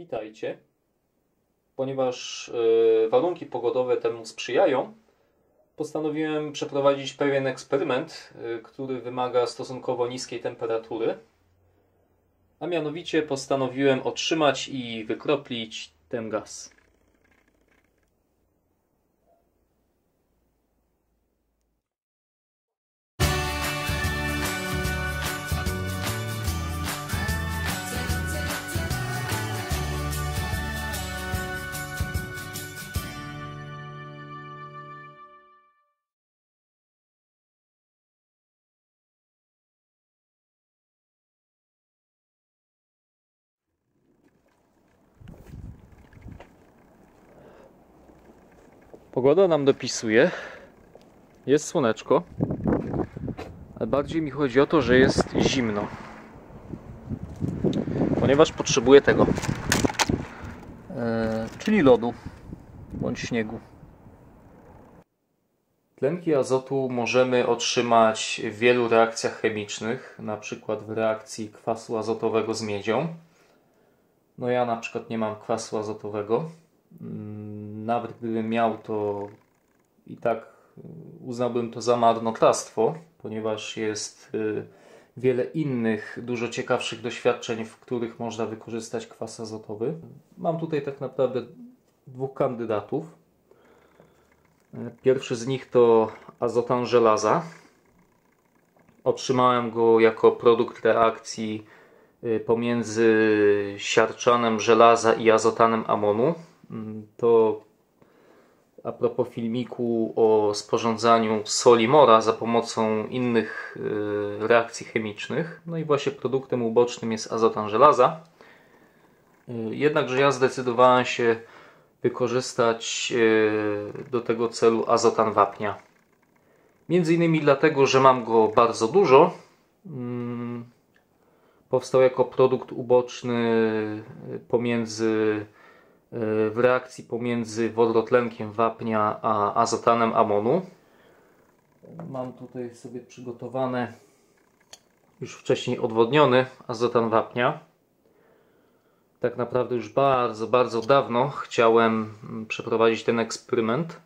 Witajcie. Ponieważ warunki pogodowe temu sprzyjają, postanowiłem przeprowadzić pewien eksperyment, który wymaga stosunkowo niskiej temperatury. A mianowicie postanowiłem otrzymać i wykroplić ten gaz. Pogoda nam dopisuje. Jest słoneczko. Ale bardziej mi chodzi o to, że jest zimno. Ponieważ potrzebuję tego. Czyli lodu. Bądź śniegu. Tlenki azotu możemy otrzymać w wielu reakcjach chemicznych. Na przykład w reakcji kwasu azotowego z miedzią. No ja na przykład nie mam kwasu azotowego. Nawet gdybym miał, to i tak uznałbym to za marnotrawstwo, ponieważ jest wiele innych, dużo ciekawszych doświadczeń, w których można wykorzystać kwas azotowy. Mam tutaj tak naprawdę dwóch kandydatów. Pierwszy z nich to azotan żelaza. Otrzymałem go jako produkt reakcji pomiędzy siarczanem żelaza i azotanem amonu. To a propos filmiku o sporządzaniu soli mora za pomocą innych reakcji chemicznych. No i właśnie produktem ubocznym jest azotan żelaza. Jednakże ja zdecydowałem się wykorzystać do tego celu azotan wapnia. Między innymi dlatego, że mam go bardzo dużo. Powstał jako produkt uboczny w reakcji pomiędzy wodorotlenkiem wapnia a azotanem amonu. Mam tutaj sobie przygotowane, już wcześniej odwodniony azotan wapnia. Tak naprawdę już bardzo, bardzo dawno chciałem przeprowadzić ten eksperyment.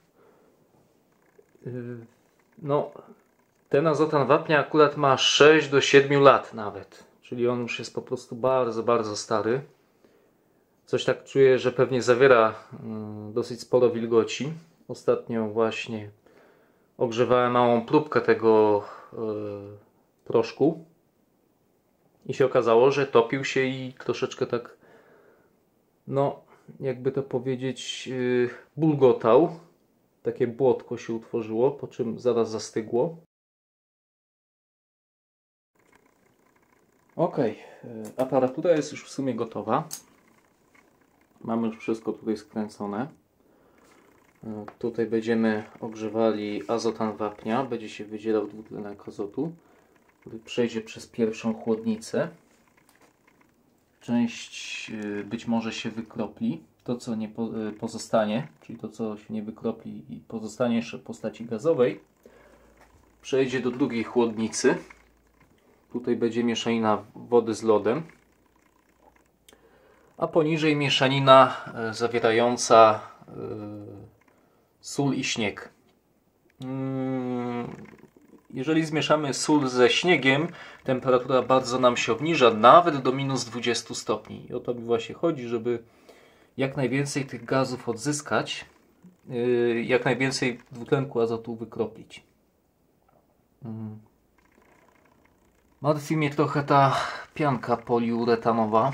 No, ten azotan wapnia akurat ma 6 do 7 lat nawet. Czyli on już jest po prostu bardzo, bardzo stary. Coś tak czuję, że pewnie zawiera dosyć sporo wilgoci. Ostatnio właśnie ogrzewałem małą próbkę tego proszku i się okazało, że topił się i troszeczkę tak, no jakby to powiedzieć, bulgotał. Takie błotko się utworzyło, po czym zaraz zastygło. Ok, aparatura jest już w sumie gotowa. Mamy już wszystko tutaj skręcone. Tutaj będziemy ogrzewali azotan wapnia. Będzie się wydzielał dwutlenek azotu, który przejdzie przez pierwszą chłodnicę. Część być może się wykropli. To, co nie pozostanie, czyli to, co się nie wykropli i pozostanie jeszcze w postaci gazowej, przejdzie do drugiej chłodnicy. Tutaj będzie mieszanina wody z lodem. A poniżej mieszanina zawierająca sól i śnieg. Jeżeli zmieszamy sól ze śniegiem, temperatura bardzo nam się obniża, nawet do minus 20 stopni. I o to mi właśnie chodzi, żeby jak najwięcej tych gazów odzyskać, jak najwięcej dwutlenku azotu wykroplić. Martwi mnie trochę ta pianka poliuretanowa.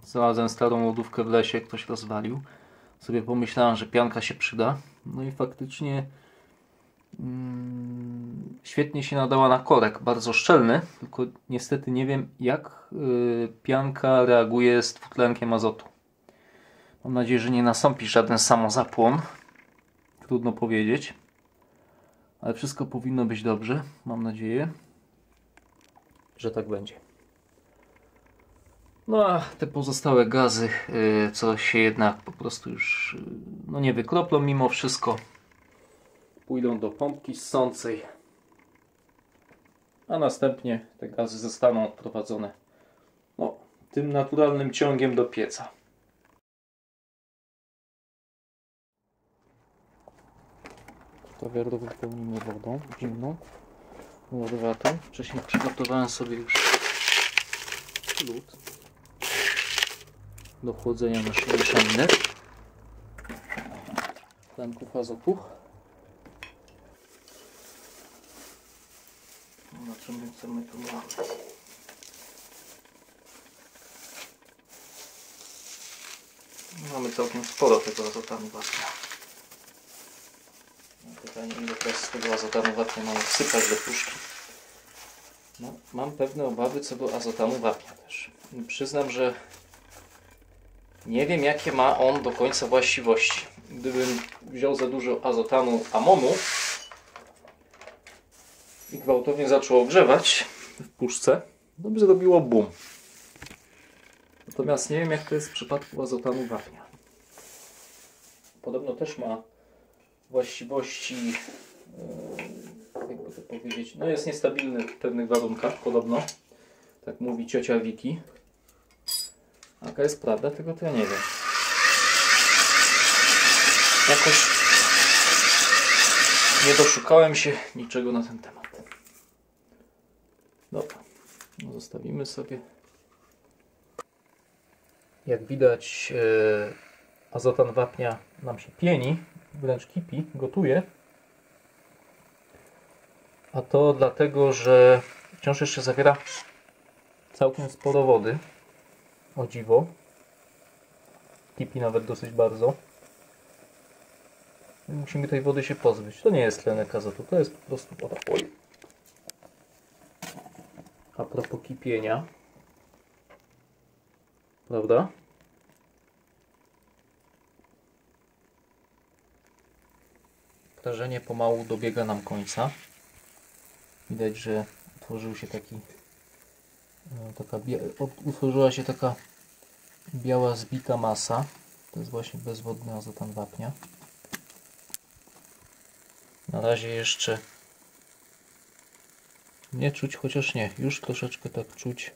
Znalazłem starą lodówkę w lesie, ktoś rozwalił. Sobie pomyślałem, że pianka się przyda. No i faktycznie świetnie się nadała na korek, bardzo szczelny. Tylko niestety nie wiem, jak pianka reaguje z dwutlenkiem azotu. Mam nadzieję, że nie nastąpi żaden samozapłon. Trudno powiedzieć. Ale wszystko powinno być dobrze. Mam nadzieję, że tak będzie. No a te pozostałe gazy, co się jednak po prostu już nie wykroplą mimo wszystko, pójdą do pompki ssącej, a następnie te gazy zostaną odprowadzone tym naturalnym ciągiem do pieca. To wiadro wypełnimy wodą zimną, lodowatą. Wcześniej przygotowałem sobie już lód do chłodzenia naszej mieszaniny tlenków azotu. Na czym chcemy tu mamy? Mamy całkiem sporo tego azotanu wapnia. Pytanie, ile teraz z tego azotanu wapnia mamy wsypać do puszki. No, mam pewne obawy co do azotanu wapnia też. Przyznam, że nie wiem, jakie ma on do końca właściwości. Gdybym wziął za dużo azotanu amonu i gwałtownie zaczął ogrzewać w puszce, to by zrobiło bum. Natomiast nie wiem, jak to jest w przypadku azotanu wapnia. Podobno też ma właściwości, jakby to powiedzieć, no jest niestabilny w pewnych warunkach, podobno. Tak mówi ciocia Wiki. A jaka jest prawda, tego to ja nie wiem. Jakoś nie doszukałem się niczego na ten temat. Dobra, no zostawimy sobie. Jak widać, azotan wapnia nam się pieni, wręcz kipi, gotuje. A to dlatego, że wciąż jeszcze zawiera całkiem sporo wody. O dziwo. Kipi nawet dosyć bardzo. Musimy tej wody się pozbyć. To nie jest tlenek azotu, to jest po prostu woda. Oj. A propos kipienia. Prawda? Prażenie pomału dobiega nam końca. Widać, że utworzył się utworzyła się taka biała, zbita masa. To jest właśnie bezwodny azotan wapnia. Na razie jeszcze nie czuć, chociaż nie, już troszeczkę tak czuć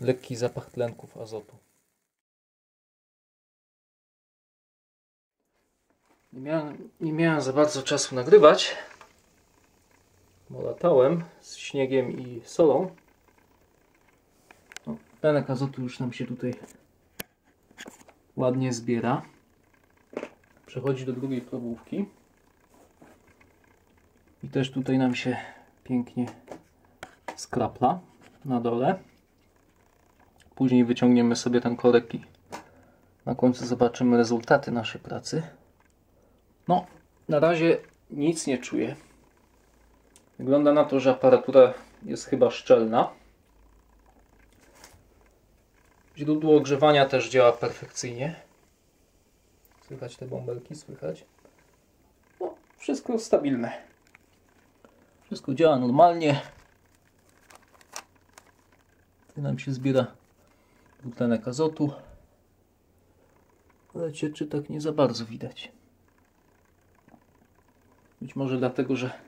lekki zapach tlenków azotu. Nie miałem za bardzo czasu nagrywać, bo latałem z śniegiem i solą. Tlenek azotu już nam się tutaj ładnie zbiera. Przechodzi do drugiej probówki. I też tutaj nam się pięknie skrapla na dole. Później wyciągniemy sobie ten korek i na końcu zobaczymy rezultaty naszej pracy. No, na razie nic nie czuję. Wygląda na to, że aparatura jest chyba szczelna. Źródło ogrzewania też działa perfekcyjnie. Słychać te bąbelki, słychać. No, wszystko stabilne. Wszystko działa normalnie. Tu nam się zbiera dwutlenek azotu. Ale cieczy tak nie za bardzo widać. Być może dlatego, że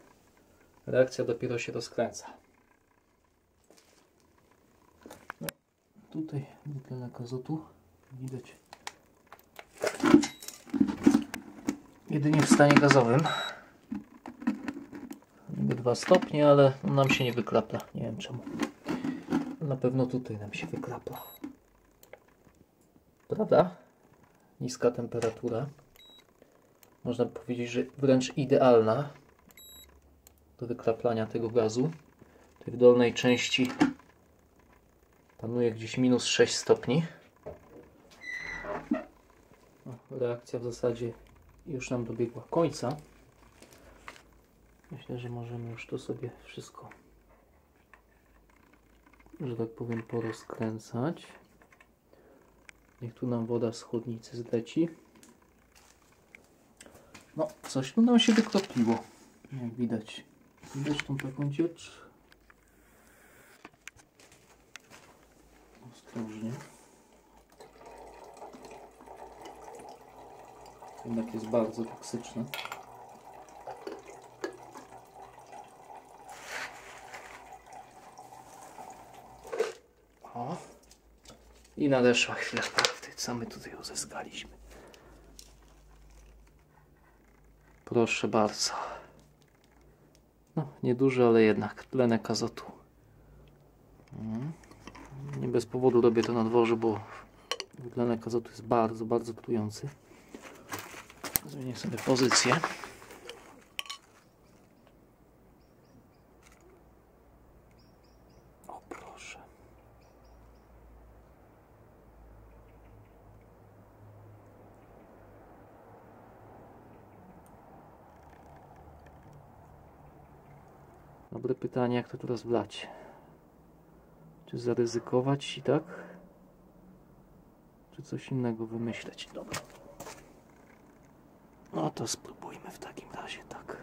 reakcja dopiero się rozkręca. No, tutaj dwutlenek azotu widać jedynie w stanie gazowym. Niby 2 stopnie, ale nam się nie wykrapla. Nie wiem czemu. Na pewno tutaj nam się wykrapla. Prawda? Niska temperatura. Można powiedzieć, że wręcz idealna do wykraplania tego gazu. Tutaj w dolnej części panuje gdzieś minus 6 stopni. Reakcja w zasadzie już nam dobiegła końca. Myślę, że możemy już to sobie wszystko, że tak powiem, porozkręcać. Niech tu nam woda z chłodnicy zleci. No, coś tu nam się wykropliło. Jak widać. Widać tą taką ciecz. Ostrożnie. Jednak jest bardzo toksyczne. O. I nadeszła chwila prawdy. Co my tutaj uzyskaliśmy? proszę bardzo. No, nieduży, ale jednak tlenek azotu. Nie bez powodu robię to na dworze, bo tlenek azotu jest bardzo, bardzo trujący. Zmienię sobie pozycję. O proszę. Dobre pytanie, jak to teraz wlać? Czy zaryzykować i tak? Czy coś innego wymyśleć? Dobra. No to spróbujmy w takim razie tak.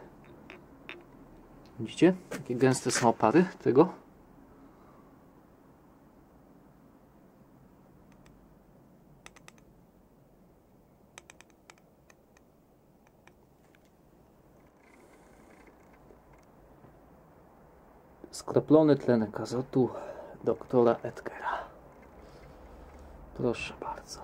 Widzicie? Jakie gęste są opary tego? Skroplony tlenek azotu doktora Edgara. Proszę bardzo.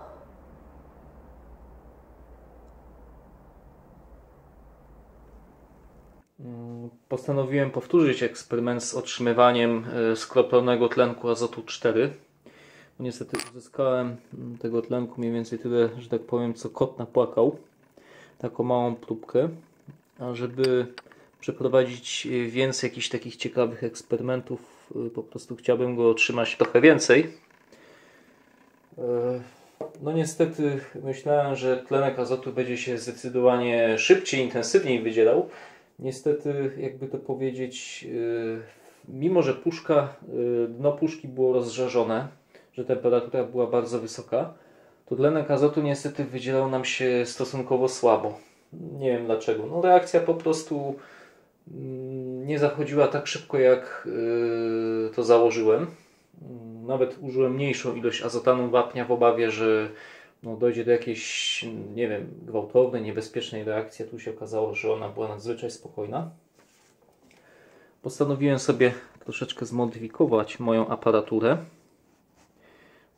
Postanowiłem powtórzyć eksperyment z otrzymywaniem skroplonego tlenku azotu 4. Niestety uzyskałem tego tlenku mniej więcej tyle, że tak powiem, co kot napłakał. Taką małą próbkę. A żeby przeprowadzić więcej jakichś takich ciekawych eksperymentów, po prostu chciałbym go otrzymać trochę więcej. No niestety myślałem, że tlenek azotu będzie się zdecydowanie szybciej, intensywniej wydzielał. Niestety, jakby to powiedzieć, mimo że dno puszki było rozżarzone, że temperatura była bardzo wysoka, to tlenek azotu niestety wydzielał nam się stosunkowo słabo. Nie wiem dlaczego. No, reakcja po prostu nie zachodziła tak szybko, jak to założyłem. Nawet użyłem mniejszą ilość azotanu wapnia w obawie, że dojdzie do jakiejś, nie wiem, gwałtownej, niebezpiecznej reakcji. Tu się okazało, że ona była nadzwyczaj spokojna. Postanowiłem sobie troszeczkę zmodyfikować moją aparaturę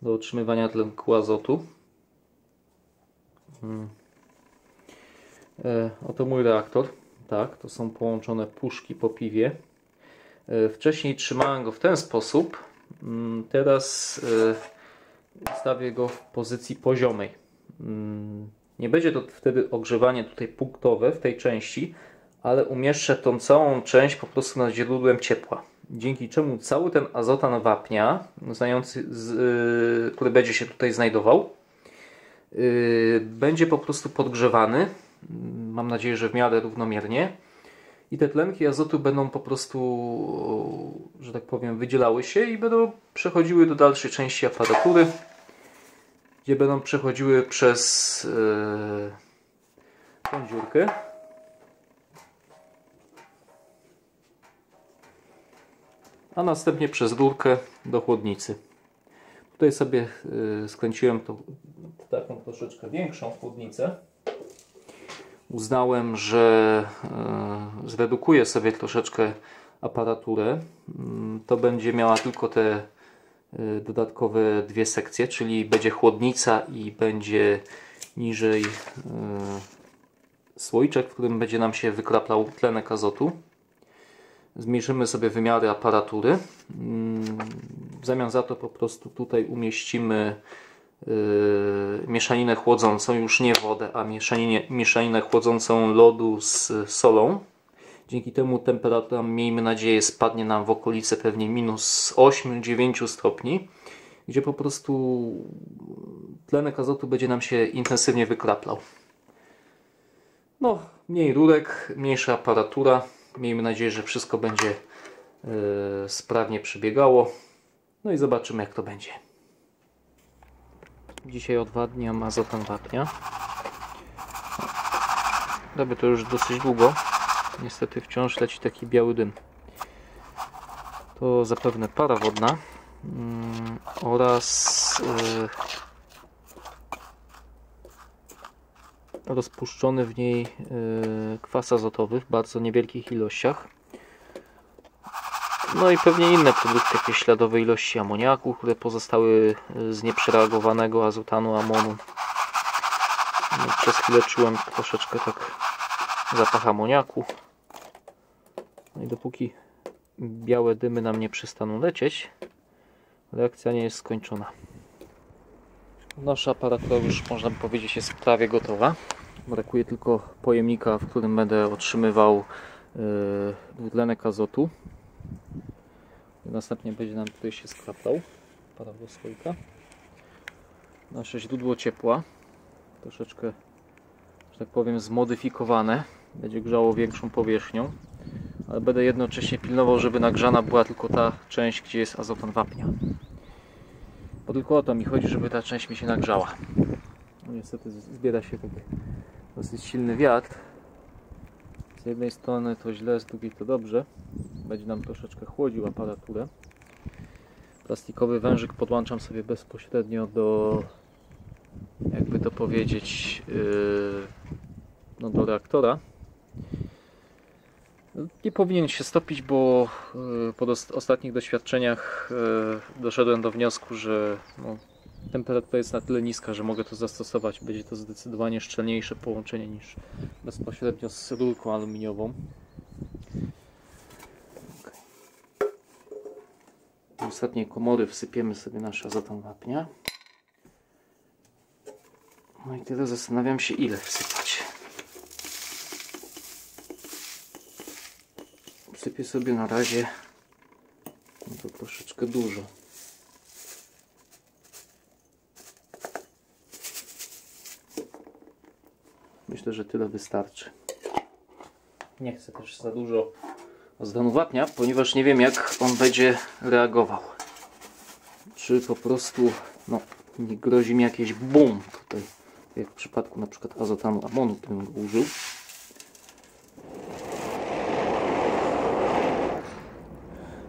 do otrzymywania tlenku azotu. Oto mój reaktor. Tak, to są połączone puszki po piwie. Wcześniej trzymałem go w ten sposób. Teraz ustawię go w pozycji poziomej. Nie będzie to wtedy ogrzewanie tutaj punktowe w tej części, ale umieszczę tą całą część po prostu nad źródłem ciepła. Dzięki czemu cały ten azotan wapnia, który będzie się tutaj znajdował, będzie po prostu podgrzewany. Mam nadzieję, że w miarę równomiernie. I te tlenki azotu będą po prostu, że tak powiem, wydzielały się i będą przechodziły do dalszej części aparatury, gdzie będą przechodziły przez tą dziurkę. A następnie przez rurkę do chłodnicy. Tutaj sobie skręciłem taką troszeczkę większą chłodnicę. Uznałem, że zredukuję sobie troszeczkę aparaturę. To będzie miała tylko te dodatkowe dwie sekcje, czyli będzie chłodnica i będzie niżej słoiczek, w którym będzie nam się wykraplał tlenek azotu. Zmniejszymy sobie wymiary aparatury. W zamian za to po prostu tutaj umieścimy mieszaninę chłodzącą, już nie wodę, a mieszaninę chłodzącą lodu z solą. Dzięki temu temperatura, miejmy nadzieję, spadnie nam w okolice pewnie minus 8-9 stopni, gdzie po prostu tlenek azotu będzie nam się intensywnie wykraplał. No, mniej rurek, mniejsza aparatura. Miejmy nadzieję, że wszystko będzie sprawnie przebiegało. No i zobaczymy, jak to będzie. Dzisiaj odwadniam azotan wapnia. Robię to już dosyć długo. Niestety wciąż leci taki biały dym. To zapewne para wodna oraz rozpuszczony w niej kwas azotowy w bardzo niewielkich ilościach. No i pewnie inne produkty, jakieś śladowe ilości amoniaku, które pozostały z nieprzereagowanego azotanu amonu. No, przez chwilę czułem troszeczkę tak zapach amoniaku. No i dopóki białe dymy nam nie przestaną lecieć, reakcja nie jest skończona. Nasza aparatura już, można by powiedzieć, jest prawie gotowa. Brakuje tylko pojemnika, w którym będę otrzymywał dwutlenek azotu. Następnie będzie nam tutaj się skraplał. Wkładam do słoika. Nasze źródło ciepła, troszeczkę, że tak powiem, zmodyfikowane. Będzie grzało większą powierzchnią, ale będę jednocześnie pilnował, żeby nagrzana była tylko ta część, gdzie jest azotan wapnia. Bo tylko o to mi chodzi, żeby ta część mi się nagrzała. No niestety zbiera się taki dosyć silny wiatr. Z jednej strony to źle, z drugiej to dobrze. Będzie nam troszeczkę chłodził aparaturę. Plastikowy wężyk podłączam sobie bezpośrednio do, jakby to powiedzieć, no do reaktora. Nie powinien się stopić, bo po ostatnich doświadczeniach doszedłem do wniosku, że no, temperatura jest na tyle niska, że mogę to zastosować. Będzie to zdecydowanie szczelniejsze połączenie niż bezpośrednio z rurką aluminiową. Do ostatniej komory wsypiemy sobie nasz azotan wapnia. No i teraz zastanawiam się, ile wsypać. Wsypię sobie na razie, no to troszeczkę dużo. Myślę, że tyle wystarczy. Nie chcę też za dużo azotanu wapnia, ponieważ nie wiem, jak on będzie reagował. Czy po prostu no, nie grozi mi jakieś boom tutaj, jak w przypadku na przykład azotanu amonu, którym go użył.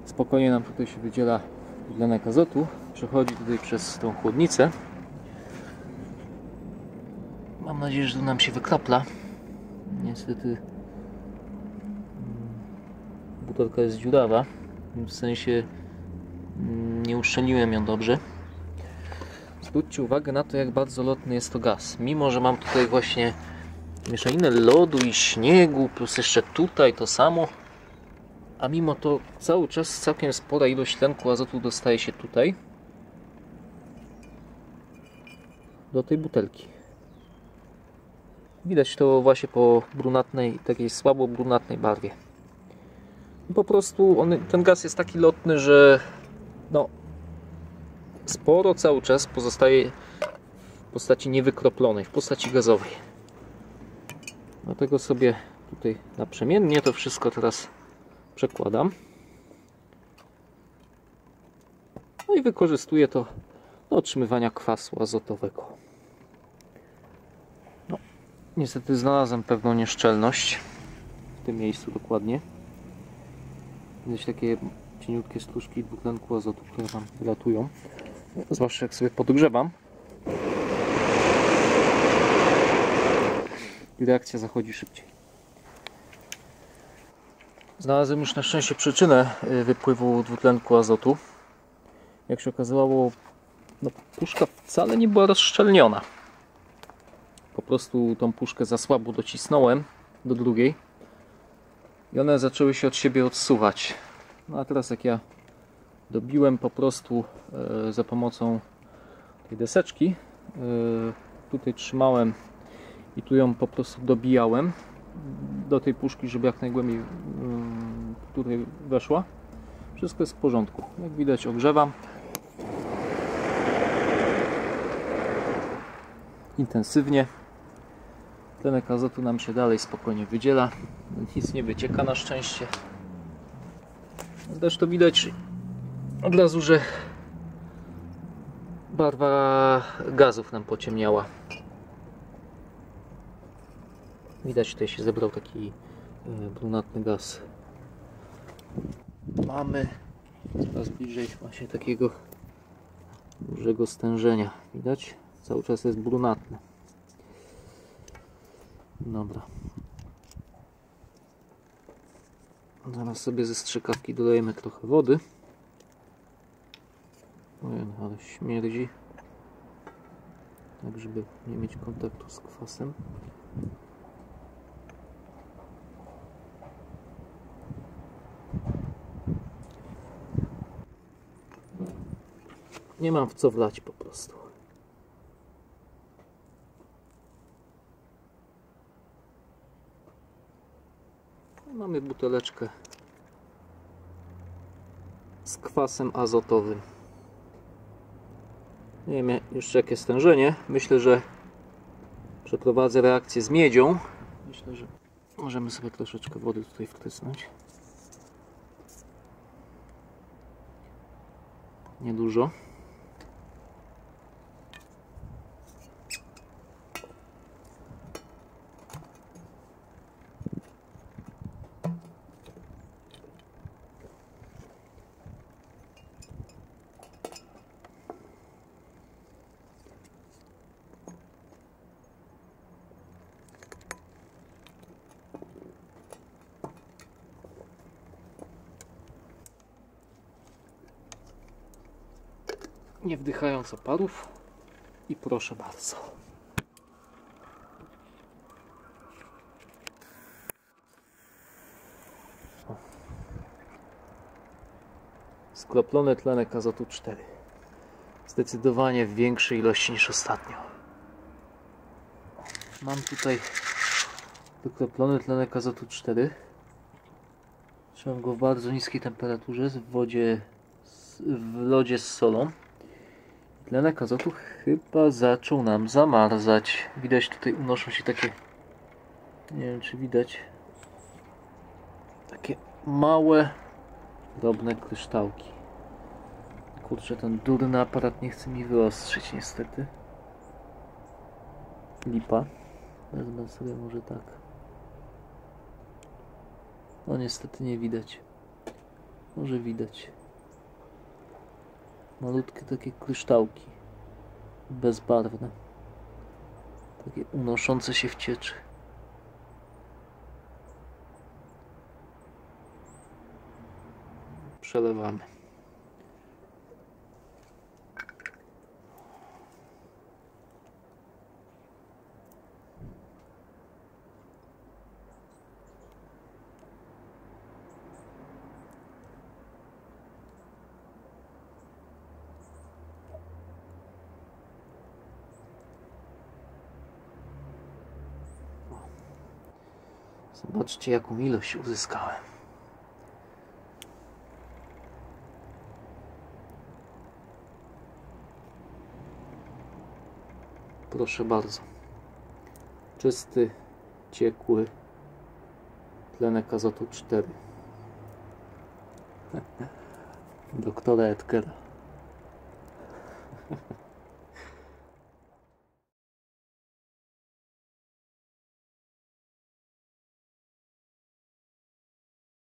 Spokojnie nam tutaj się wydziela dwutlenek azotu, przechodzi tutaj przez tą chłodnicę. Mam nadzieję, że to nam się wykropla. Niestety butelka jest dziurawa, w sensie nie uszczelniłem ją dobrze. Zwróćcie uwagę na to, jak bardzo lotny jest to gaz. Mimo że mam tutaj właśnie mieszaninę lodu i śniegu, plus jeszcze tutaj to samo, a mimo to cały czas całkiem spora ilość tlenku azotu dostaje się tutaj do tej butelki. Widać to właśnie po brunatnej, takiej słabo brunatnej barwie. Po prostu ten gaz jest taki lotny, że no, sporo cały czas pozostaje w postaci niewykroplonej, w postaci gazowej. Dlatego sobie tutaj naprzemiennie to wszystko teraz przekładam. No i wykorzystuję to do otrzymywania kwasu azotowego. No, niestety znalazłem pewną nieszczelność w tym miejscu dokładnie. Widać takie cieniutkie stróżki dwutlenku azotu, które tam wylatują. Zwłaszcza jak sobie podgrzewam. I reakcja zachodzi szybciej. Znalazłem już na szczęście przyczynę wypływu dwutlenku azotu. Jak się okazało, no, puszka wcale nie była rozszczelniona. Po prostu tą puszkę za słabo docisnąłem do drugiej i one zaczęły się od siebie odsuwać. No a teraz jak ja dobiłem po prostu za pomocą tej deseczki, tutaj trzymałem i tu ją po prostu dobijałem do tej puszki, żeby jak najgłębiej tutaj weszła. Wszystko jest w porządku. Jak widać, ogrzewam intensywnie. Tlenek azotu nam się dalej spokojnie wydziela. Nic nie wycieka na szczęście. Zresztą widać od razu, że barwa gazów nam pociemniała. Widać, tutaj się zebrał taki brunatny gaz. Mamy coraz bliżej właśnie takiego dużego stężenia. Widać? Cały czas jest brunatny. Dobra. Zaraz sobie ze strzykawki dolejemy trochę wody. Ojej, ale śmierdzi. Tak, żeby nie mieć kontaktu z kwasem. Nie mam w co wlać po prostu. Mamy buteleczkę z kwasem azotowym. Nie wiem jeszcze jakie stężenie. Myślę, że przeprowadzę reakcję z miedzią. Myślę, że możemy sobie troszeczkę wody tutaj wtrysnąć. Niedużo. Nie wdychając oparów i proszę bardzo. Skroplony tlenek azotu 4. Zdecydowanie w większej ilości niż ostatnio. Mam tutaj wykroplony tlenek azotu 4. Trzymam go w bardzo niskiej temperaturze w lodzie z solą. Tlenek azotu chyba zaczął nam zamarzać. Widać, tutaj unoszą się takie, nie wiem czy widać, takie małe, drobne kryształki. Kurczę, ten durny aparat nie chce mi wyostrzyć niestety. Lipa. Wezmę sobie może tak. No niestety nie widać. Może widać. Malutkie takie kryształki. Bezbarwne. Takie unoszące się w cieczy. Przelewamy. Zobaczcie, jaką ilość uzyskałem. Proszę bardzo. Czysty, ciekły tlenek azotu 4. Doktora Edgera.